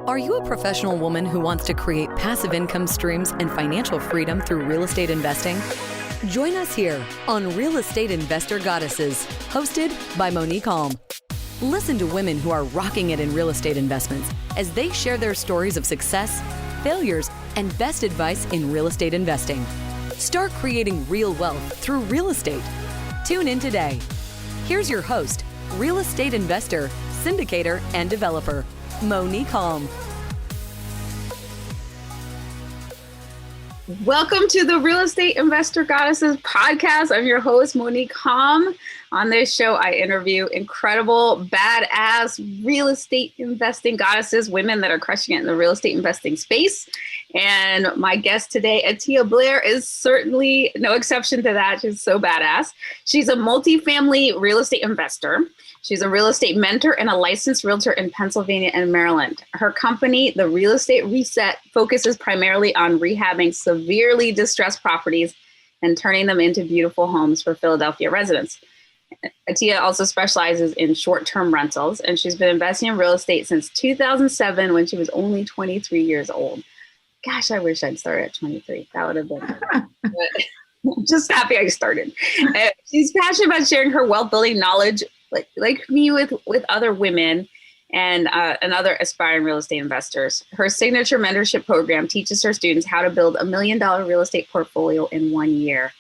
Are you a professional woman who wants to create passive income streams and financial freedom through real estate investing? Join us here on Real Estate Investor Goddesses, hosted by Monique Halm. Listen to women who are rocking it in real estate investments as they share their stories of success, failures, and best advice in real estate investing. Start creating real wealth through real estate. Tune in today. Here's your host, real estate investor, syndicator, and developer, Monique Halm. Welcome to the Real Estate Investor Goddesses podcast. I'm your host, Monique Halm. On this show, I interview incredible, badass real estate investing goddesses, women that are crushing it in the real estate investing space. And my guest today, Atia Blair, is certainly no exception to that. She's so badass. She's a multifamily real estate investor. She's a real estate mentor and a licensed realtor in Pennsylvania and Maryland. Her company, The Real Estate Reset, focuses primarily on rehabbing severely distressed properties and turning them into beautiful homes for Philadelphia residents. Atia also specializes in short-term rentals, and she's been investing in real estate since 2007 when she was only 23 years old. Gosh, I wish I'd started at 23. That would have been but I'm just happy I started. She's passionate about sharing her wealth-building knowledge like me with other women and other aspiring real estate investors. Her signature mentorship program teaches her students how to build $1 million real estate portfolio in 1 year.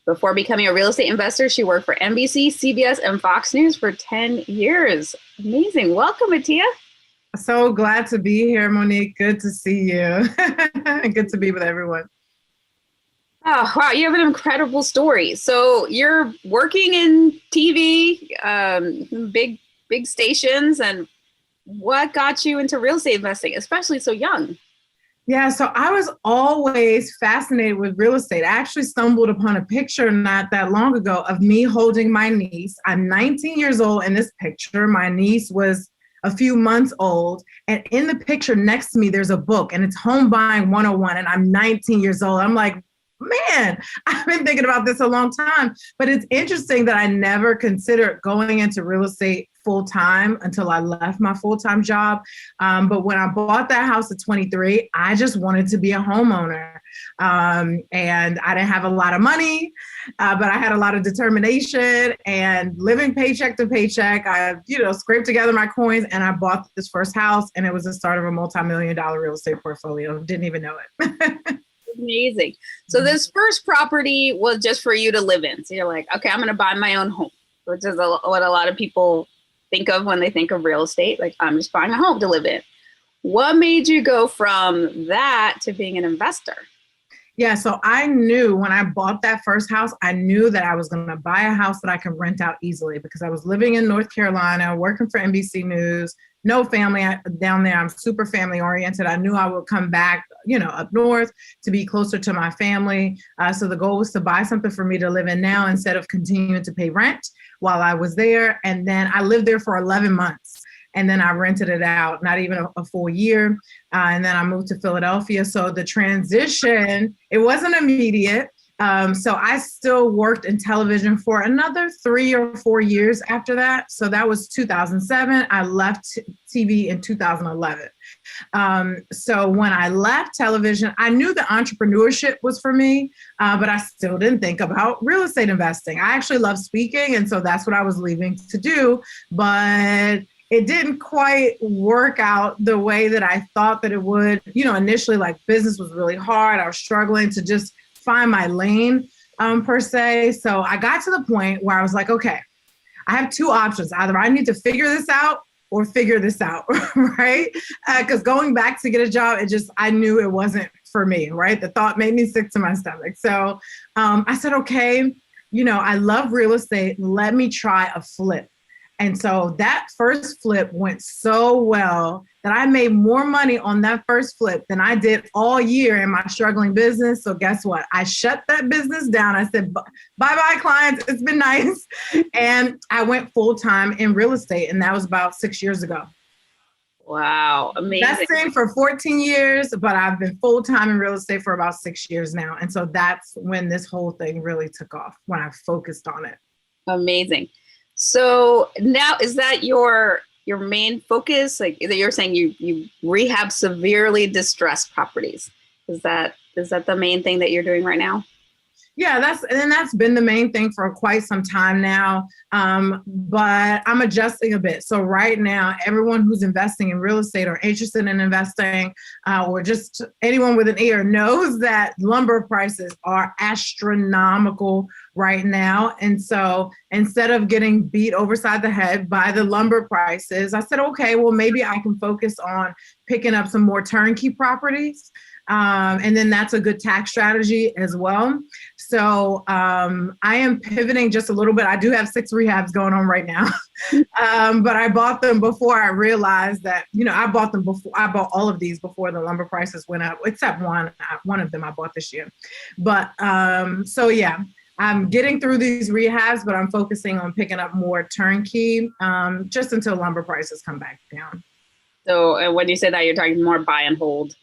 Before becoming a real estate investor, she worked for NBC, CBS, and Fox News for 10 years. Amazing. Welcome, Atia. So glad to be here, Monique. Good to see you. Good to be with everyone. Oh, wow. You have an incredible story. So you're working in TV, big stations. And what got you into real estate investing, especially so young? Yeah, so I was always fascinated with real estate. I actually stumbled upon a picture not that long ago of me holding my niece. I'm 19 years old in this picture. My niece was a few months old. And in the picture next to me, there's a book and it's Home Buying 101. And I'm 19 years old. I'm like, man, I've been thinking about this a long time. But it's interesting that I never considered going into real estate full-time until I left my full-time job. But when I bought that house at 23, I just wanted to be a homeowner. And I didn't have a lot of money, but I had a lot of determination and living paycheck to paycheck. I, scraped together my coins and I bought this first house, and it was the start of a multi-million-dollar real estate portfolio. Didn't even know it. Amazing. So this first property was just for you to live in. So you're like, okay, I'm going to buy my own home, which is what a lot of people think of when they think of real estate. Like, I'm just buying a home to live in. What made you go from that to being an investor? Yeah, so I knew when I bought that first house, I knew that I was going to buy a house that I could rent out easily because I was living in North Carolina, working for NBC News, no family down there. I'm super family oriented. I knew I would come back, up north to be closer to my family. So the goal was to buy something for me to live in now instead of continuing to pay rent while I was there. And then I lived there for 11 months. And then I rented it out, not even a full year. And then I moved to Philadelphia. So the transition, it wasn't immediate. So I still worked in television for another 3 or 4 years after that. So that was 2007. I left TV in 2011. So when I left television, I knew the entrepreneurship was for me, but I still didn't think about real estate investing. I actually love speaking. And so that's what I was leaving to do. But it didn't quite work out the way that I thought that it would. Initially, business was really hard. I was struggling to just find my lane, per se. So I got to the point where I was like, okay, I have two options. Either I need to figure this out or figure this out, right? Because going back to get a job, I knew it wasn't for me, right? The thought made me sick to my stomach. So I said, okay, I love real estate. Let me try a flip. And so that first flip went so well that I made more money on that first flip than I did all year in my struggling business. So guess what? I shut that business down. I said, bye-bye clients. It's been nice. And I went full-time in real estate. And that was about 6 years ago. Wow. Amazing. Investing for 14 years, but I've been full-time in real estate for about 6 years now. And so that's when this whole thing really took off, when I focused on it. Amazing. So now, is that your your main focus? Like you're saying you rehab severely distressed properties. Is that the main thing that you're doing right now? Yeah, that's been the main thing for quite some time now. But I'm adjusting a bit. So right now, everyone who's investing in real estate or interested in investing, or just anyone with an ear knows that lumber prices are astronomical right now. And so instead of getting beat overside the head by the lumber prices, I said, okay, well, maybe I can focus on picking up some more turnkey properties. And then that's a good tax strategy as well. So I am pivoting just a little bit. I do have 6 rehabs going on right now, but I bought them before I realized that, I bought all of these before the lumber prices went up, except one of them I bought this year. But so yeah, I'm getting through these rehabs, but I'm focusing on picking up more turnkey just until lumber prices come back down. So when you say that, you're talking more buy and hold.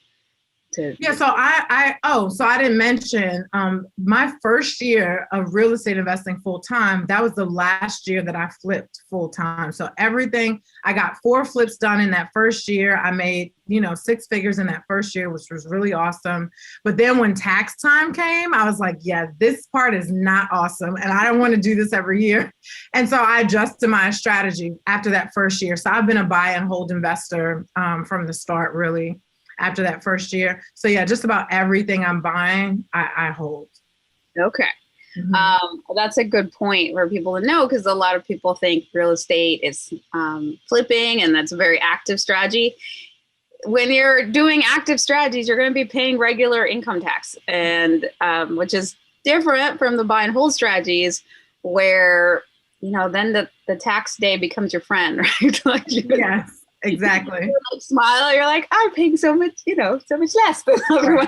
Yeah, so I didn't mention my first year of real estate investing full time. That was the last year that I flipped full time. So I got 4 flips done in that first year. I made 6 figures in that first year, which was really awesome. But then when tax time came, I was like, yeah, this part is not awesome, and I don't want to do this every year. And so I adjusted my strategy after that first year. So I've been a buy and hold investor from the start, really. After that first year. So yeah, just about everything I'm buying, I hold. Okay. Mm-hmm. That's a good point for people to know, because a lot of people think real estate is flipping, and that's a very active strategy. When you're doing active strategies, you're going to be paying regular income tax, and which is different from the buy and hold strategies where, then the tax day becomes your friend, right? Like yes. Exactly. You like smile. You're like, I'm paying so much, so much less than everyone.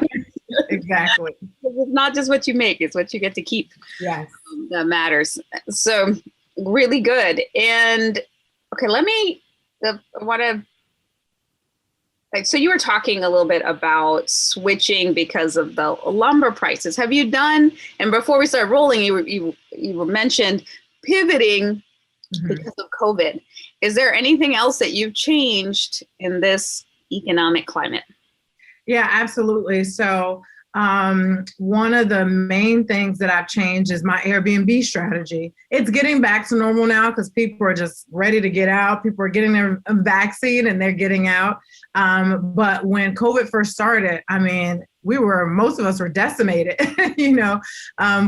Exactly. It's not just what you make; it's what you get to keep. Yes, that matters. So, really good. And okay, so you were talking a little bit about switching because of the lumber prices. Have you done? And before we start rolling, you mentioned pivoting. Mm-hmm. Because of COVID. Is there anything else that you've changed in this economic climate? Yeah, absolutely. So one of the main things that I've changed is my Airbnb strategy. It's getting back to normal now because people are just ready to get out. People are getting their vaccine and they're getting out. But when COVID first started, most of us were decimated,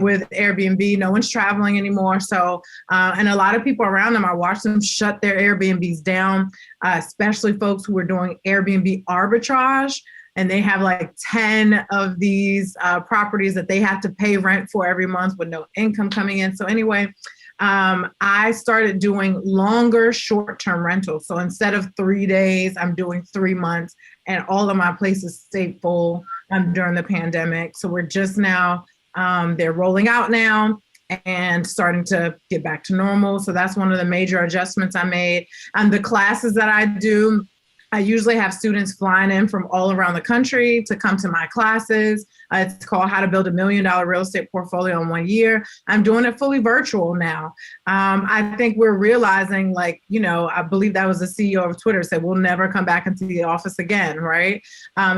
with Airbnb. No one's traveling anymore. So, and a lot of people around them, I watched them shut their Airbnbs down, especially folks who were doing Airbnb arbitrage. And they have like 10 of these properties that they have to pay rent for every month with no income coming in. So anyway, I started doing longer short-term rentals. So instead of 3 days, I'm doing 3 months, and all of my places stayed full during the pandemic. So we're just now, they're rolling out now and starting to get back to normal. So that's one of the major adjustments I made. And the classes that I do, I usually have students flying in from all around the country to come to my classes. It's called How to Build $1 Million Real Estate Portfolio in 1 year. I'm doing it fully virtual now. I think we're realizing, I believe that was the CEO of Twitter said, we'll never come back into the office again, right?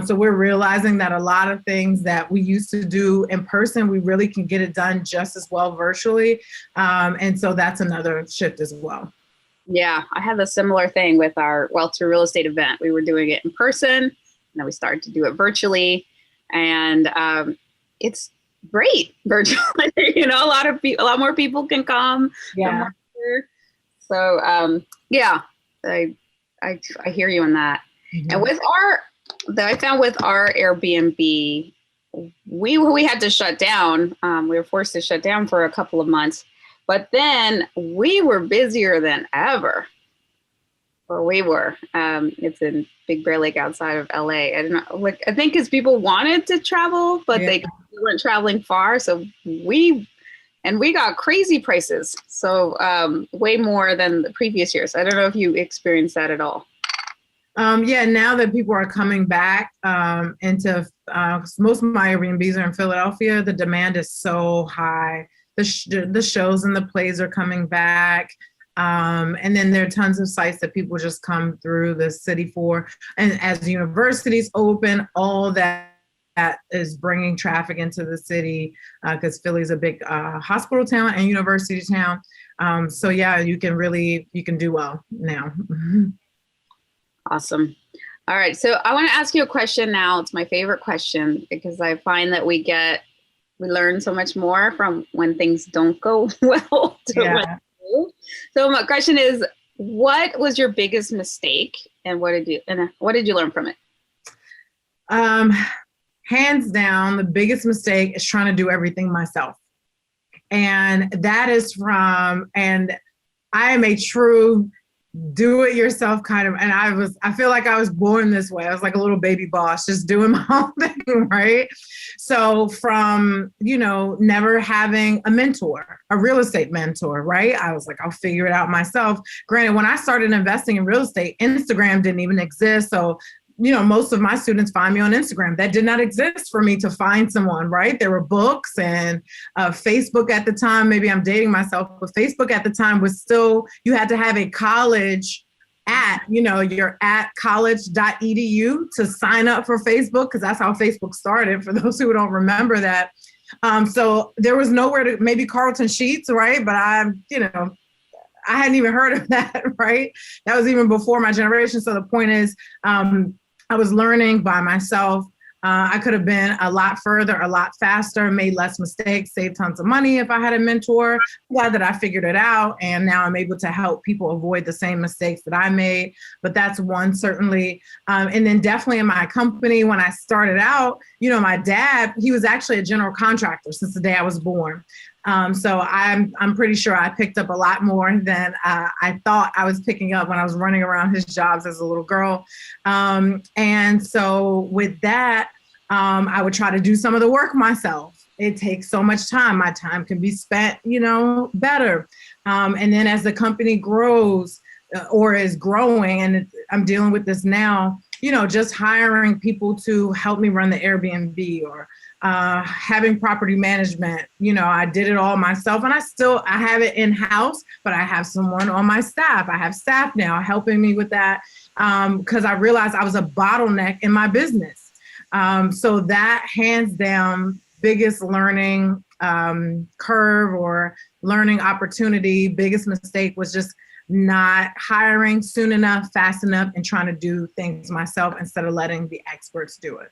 So we're realizing that a lot of things that we used to do in person, we really can get it done just as well virtually. And so that's another shift as well. Yeah, I had a similar thing with our Wealth to Real Estate event. We were doing it in person, and then we started to do it virtually, and it's great virtually. A lot more people can come. Yeah. So I hear you on that. Mm-hmm. And I found with our Airbnb, we had to shut down. We were forced to shut down for a couple of months. But then we were busier than ever. Or we were. It's in Big Bear Lake outside of LA. I don't know. I think because people wanted to travel, but they weren't traveling far. So we got crazy prices. So way more than the previous years. I don't know if you experienced that at all. Now that people are coming back into most of my Airbnbs are in Philadelphia, the demand is so high. The shows and the plays are coming back. And then there are tons of sites that people just come through the city for. And as universities open, all that is bringing traffic into the city because Philly's a big hospital town and university town. So yeah, you can do well now. Awesome. All right. So I want to ask you a question now. It's my favorite question because I find that we learn so much more from when things don't go well to when they do. So my question is, what was your biggest mistake and what did you learn from it? Hands down, the biggest mistake is trying to do everything myself. And that is and I am a true do-it-yourself kind of, and I feel like I was born this way. I was like a little baby boss, just doing my own thing, right? So from, never having a mentor, a real estate mentor, right? I was like, I'll figure it out myself. Granted, when I started investing in real estate, Instagram didn't even exist. So most of my students find me on Instagram. That did not exist for me to find someone, right? There were books and Facebook at the time. Maybe I'm dating myself, but Facebook at the time was still, you had to have a college you're at college.edu to sign up for Facebook, because that's how Facebook started, for those who don't remember that. So there was nowhere to, maybe Carlton Sheets, right? But I hadn't even heard of that, right? That was even before my generation. So the point is, I was learning by myself. I could have been a lot further, a lot faster, made less mistakes, saved tons of money if I had a mentor. Glad that I figured it out. And now I'm able to help people avoid the same mistakes that I made. But that's one, certainly. And then definitely in my company, when I started out, my dad, he was actually a general contractor since the day I was born. So I'm pretty sure I picked up a lot more than I thought I was picking up when I was running around his jobs as a little girl. And so with that, I would try to do some of the work myself. It takes so much time. My time can be spent, better. And then as the company grows or is growing, and I'm dealing with this now, just hiring people to help me run the Airbnb or having property management. I did it all myself, and I have it in-house, but I have someone on my staff. I have staff now helping me with that because I realized I was a bottleneck in my business. So that hands down biggest learning curve or learning opportunity, biggest mistake was just not hiring soon enough, fast enough, and trying to do things myself instead of letting the experts do it.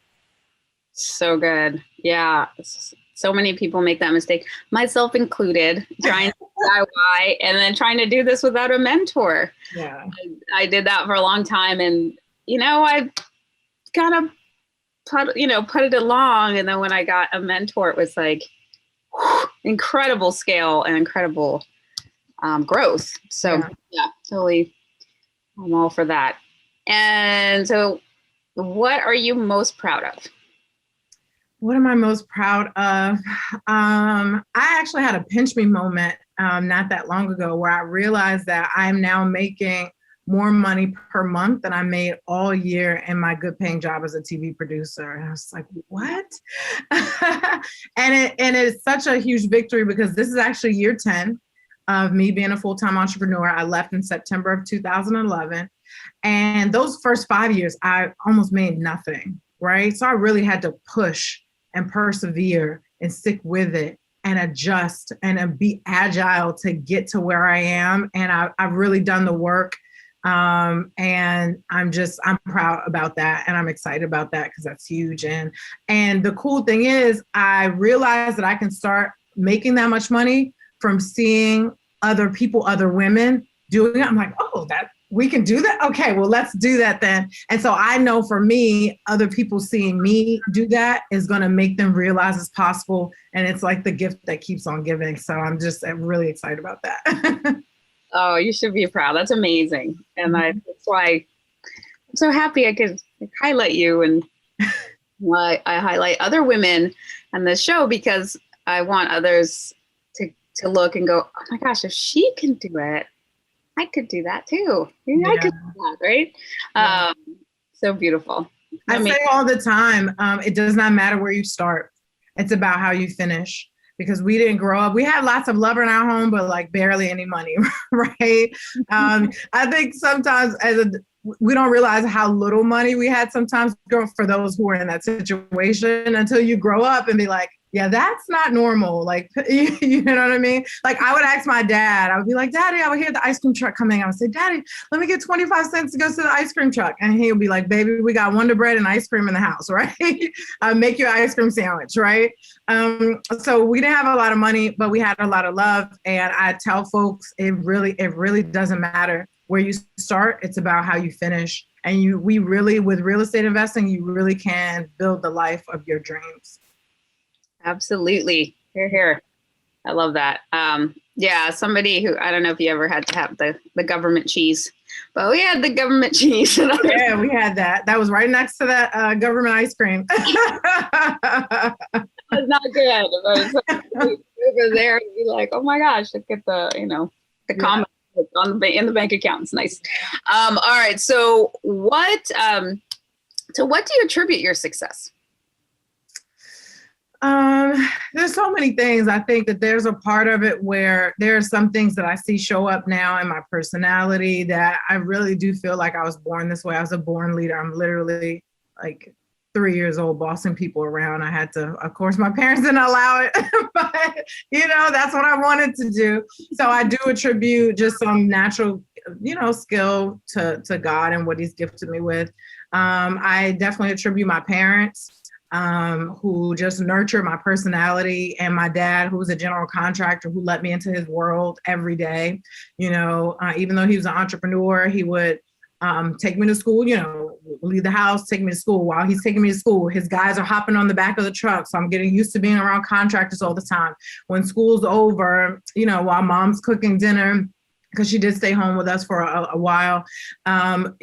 So good. Yeah. So many people make that mistake, myself included, trying to DIY and then trying to do this without a mentor. Yeah. I did that for a long time, and, I kind of put it along. And then when I got a mentor, it was like incredible scale and incredible growth. So yeah, totally. I'm all for that. And so what are you most proud of? What am I most proud of? I actually had a pinch me moment not that long ago where I realized that I'm now making more money per month than I made all year in my good paying job as a TV producer. And I was like, what? and it's such a huge victory because this is actually year 10 of me being a full-time entrepreneur. I left in September of 2011. And those first 5 years, I almost made nothing, right? So I really had to push and persevere and stick with it and adjust and be agile to get to where I am. And I've really done the work. And I'm proud about that. And I'm excited about that because that's huge. And the cool thing is I realized that I can start making that much money from seeing other people, other women doing it. I'm like, oh, we can do that? Okay, well, let's do that then. And so I know for me, other people seeing me do that is going to make them realize it's possible. And it's like the gift that keeps on giving. So I'm really excited about that. Oh, you should be proud. That's amazing. And that's why I'm so happy I could highlight you, and why I highlight other women on this show, because I want others to look and go, oh my gosh, if she can do it, I could do that too. Maybe I could do that, right? Yeah. So beautiful. I say all the time, it does not matter where you start. It's about how you finish. because we didn't grow up. We had lots of love in our home, but like barely any money, right? I think sometimes we don't realize how little money we had sometimes for those who are in that situation until you grow up and be like, yeah, that's not normal. Like, you know what I mean? Like I would ask my dad, I would be like, Daddy, I would hear the ice cream truck coming. I would say, Daddy, let me get 25 cents to go to the ice cream truck. And he would be like, baby, we got Wonder Bread and ice cream in the house, right? Make your ice cream sandwich, right? So we didn't have a lot of money, but we had a lot of love. And I tell folks, it really doesn't matter where you start. It's about how you finish. And with real estate investing, you really can build the life of your dreams. Absolutely. Hear, hear. I love that. Yeah, somebody who, I don't know if you ever had to have the government cheese, but we had the government cheese. Yeah, we had that. That was right next to that government ice cream. It's not good. But over there, and be like, oh my gosh, look at the comment in the bank account. It's nice. All right. So what do you attribute your success? There's so many things. I think that there's a part of it where there are some things that I see show up now in my personality that I really do feel like I was born this way. I was a born leader. I'm literally like 3 years old bossing people around. I had to, of course, my parents didn't allow it, but that's what I wanted to do. So I do attribute just some natural, skill to God and what he's gifted me with. I definitely attribute my parents, who just nurtured my personality, and my dad, who was a general contractor, who let me into his world every day. Even though he was an entrepreneur, he would take me to school, leave the house, take me to school. While he's taking me to school, his guys are hopping on the back of the truck. So I'm getting used to being around contractors all the time. When school's over, while mom's cooking dinner, because she did stay home with us for a while, I'm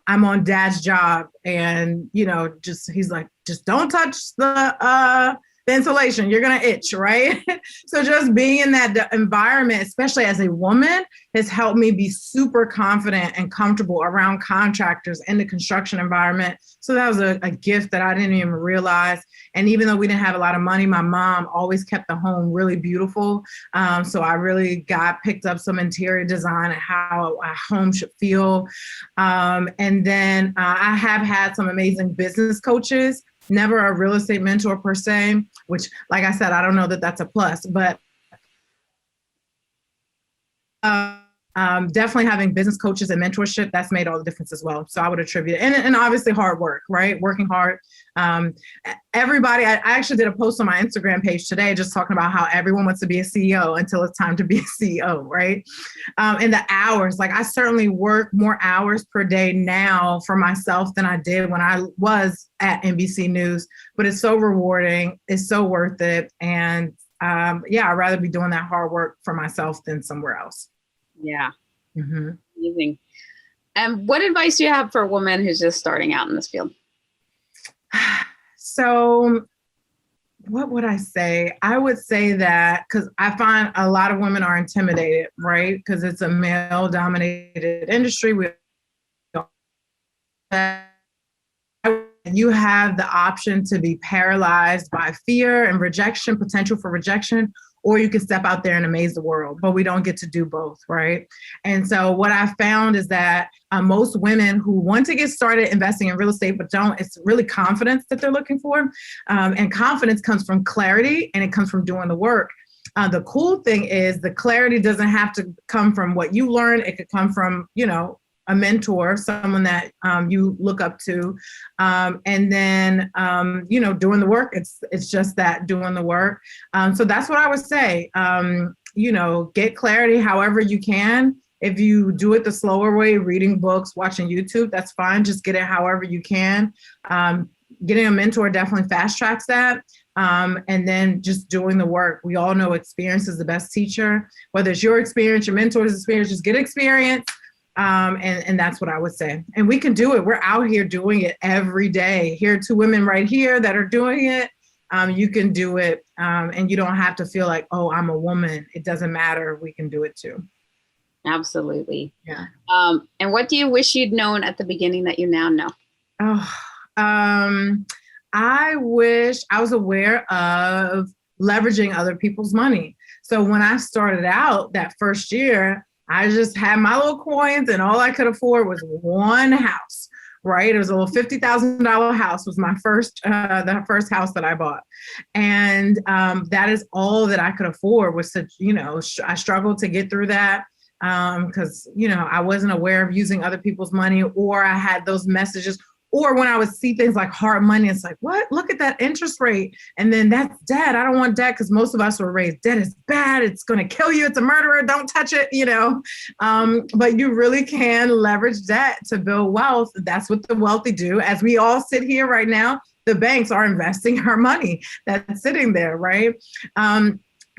on dad's job, and, he's like, just don't touch the insulation, you're going to itch, right? So just being in that environment, especially as a woman, has helped me be super confident and comfortable around contractors in the construction environment. So that was a gift that I didn't even realize. And even though we didn't have a lot of money, my mom always kept the home really beautiful. So I really picked up some interior design and how a home should feel. And then I have had some amazing business coaches. Never a real estate mentor per se, which, like I said, I don't know that that's a plus, but definitely having business coaches and mentorship, that's made all the difference as well. So I would attribute it. And obviously hard work, right? Working hard. Everybody, I actually did a post on my Instagram page today just talking about how everyone wants to be a CEO until it's time to be a CEO, right? And the hours, like I certainly work more hours per day now for myself than I did when I was at NBC News, but it's so rewarding. It's so worth it. And I'd rather be doing that hard work for myself than somewhere else. Yeah. Mm-hmm. Amazing. And what advice do you have for a woman who's just starting out in this field? So what would I say? I would say that, because I find a lot of women are intimidated, right? Because it's a male-dominated industry. You have the option to be paralyzed by fear and rejection, potential for rejection, or you can step out there and amaze the world, but we don't get to do both, right? And so what I found is that most women who want to get started investing in real estate but don't, it's really confidence that they're looking for. And confidence comes from clarity, and it comes from doing the work. The cool thing is the clarity doesn't have to come from what you learn. It could come from, a mentor, someone that you look up to, and then doing the work. It's just that, doing the work. So that's what I would say. Get clarity however you can. If you do it the slower way, reading books, watching YouTube, that's fine. Just get it however you can. Getting a mentor definitely fast tracks that. And then just doing the work. We all know experience is the best teacher. Whether it's your experience, your mentor's experience, just get experience. And that's what I would say. And we can do it. We're out here doing it every day. Here are two women right here that are doing it. You can do it. And you don't have to feel like, oh, I'm a woman. It doesn't matter. We can do it too. Absolutely. Yeah. And what do you wish you'd known at the beginning that you now know? I wish I was aware of leveraging other people's money. So when I started out that first year, I just had my little coins and all I could afford was one house, right? It was a little $50,000 house was my first, the first house that I bought. And that is all that I could afford was to, I struggled to get through that because, I wasn't aware of using other people's money, or I had those messages. Or when I would see things like hard money, it's like, what? Look at that interest rate. And then that's debt. I don't want debt, because most of us were raised, debt is bad. It's going to kill you. It's a murderer. Don't touch it, But you really can leverage debt to build wealth. That's what the wealthy do. As we all sit here right now, the banks are investing our money that's sitting there, right?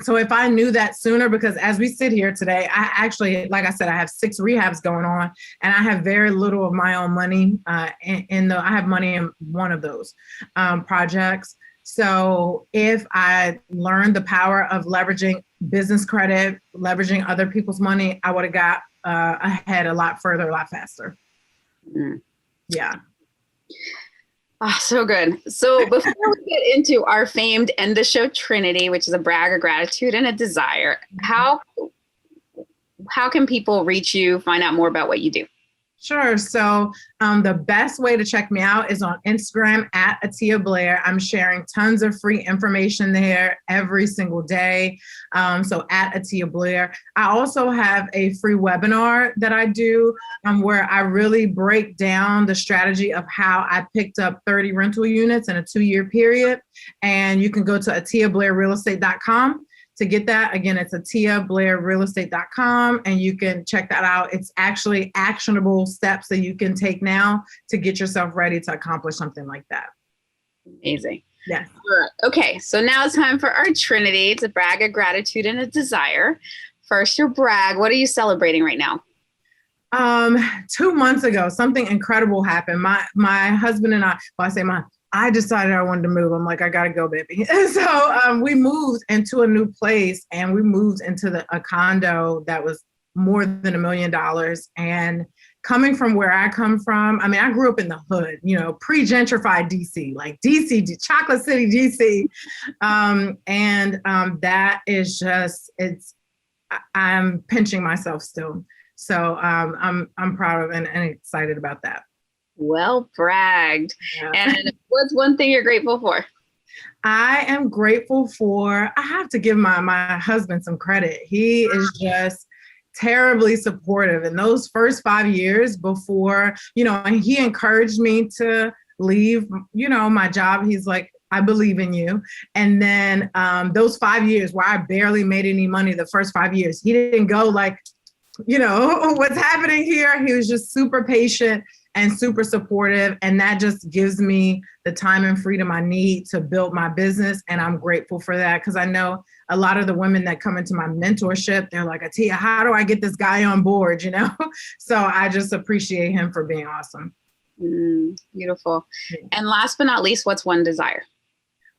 So if I knew that sooner, because as we sit here today, I actually, like I said, I have 6 rehabs going on, and I have very little of my own money. I have money in one of those projects. So if I learned the power of leveraging business credit, leveraging other people's money, I would have got ahead a lot further, a lot faster. Mm. Yeah. Oh, so good. So before we get into our famed end of show Trinity, which is a brag, a gratitude, and a desire, how can people reach you, find out more about what you do? Sure. So the best way to check me out is on Instagram at Atia Blair. I'm sharing tons of free information there every single day. So at Atia Blair. I also have a free webinar that I do where I really break down the strategy of how I picked up 30 rental units in a 2-year period. And you can go to AtiaBlairRealEstate.com to get that. Again, it's AtiaBlairRealEstate.com, and you can check that out. It's actually actionable steps that you can take now to get yourself ready to accomplish something like that. Amazing. Yes. All right. Okay, so now it's time for our Trinity. It's a brag, a gratitude, and a desire. First, your brag. What are you celebrating right now? 2 months ago, something incredible happened. My husband and I decided I wanted to move. I'm like, I gotta go, baby. So we moved into a new place, and we moved into a condo that was more than $1 million. And coming from where I come from, I mean, I grew up in the hood, pre-gentrified DC, like DC, Chocolate City, DC. That is just, I'm pinching myself still. So I'm proud of and excited about that. Well bragged. Yeah. And what's one thing you're grateful for? I am grateful for, I have to give my husband some credit. He is just terribly supportive. In those first 5 years before, and he encouraged me to leave, my job. He's like, I believe in you. And then those 5 years where I barely made any money, the first 5 years, he didn't go like, what's happening here? He was just super patient and super supportive. And that just gives me the time and freedom I need to build my business. And I'm grateful for that, because I know a lot of the women that come into my mentorship, they're like, Atia, how do I get this guy on board? So I just appreciate him for being awesome. Beautiful. And last but not least, what's one desire?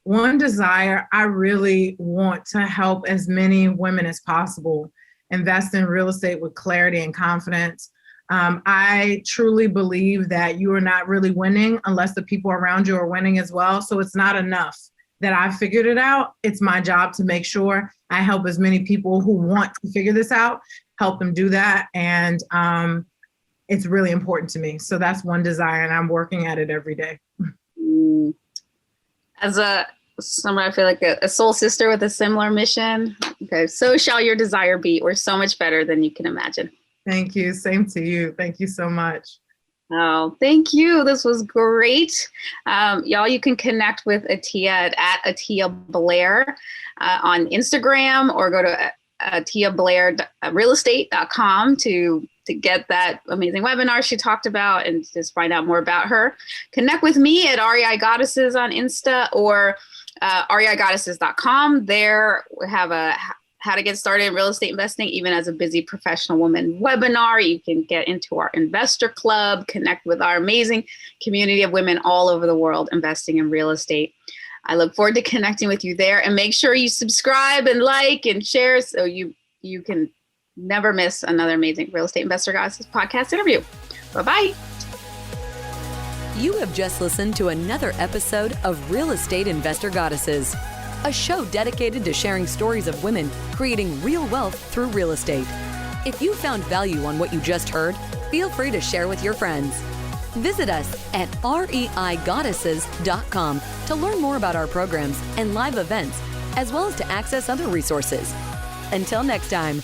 One desire, I really want to help as many women as possible invest in real estate with clarity and confidence. I truly believe that you are not really winning unless the people around you are winning as well. So it's not enough that I figured it out. It's my job to make sure I help as many people who want to figure this out, help them do that. And it's really important to me. So that's one desire, and I'm working at it every day. As someone, I feel like a soul sister with a similar mission. Okay, so shall your desire be. We're so much better than you can imagine. Thank you. Same to you. Thank you so much. Oh, thank you. This was great. Y'all, you can connect with Atia at Atia Blair on Instagram, or go to AtiaBlairRealEstate.com to get that amazing webinar she talked about and just find out more about her. Connect with me at REI Goddesses on Insta, or reigoddesses.com. There we have a how to get started in real estate investing, even as a busy professional woman webinar. You can get into our investor club, connect with our amazing community of women all over the world investing in real estate. I look forward to connecting with you there, and make sure you subscribe and like and share so you can never miss another amazing Real Estate Investor Goddesses podcast interview. Bye-bye. You have just listened to another episode of Real Estate Investor Goddesses. a show dedicated to sharing stories of women creating real wealth through real estate. If you found value on what you just heard, feel free to share with your friends. Visit us at reigoddesses.com to learn more about our programs and live events, as well as to access other resources. Until next time.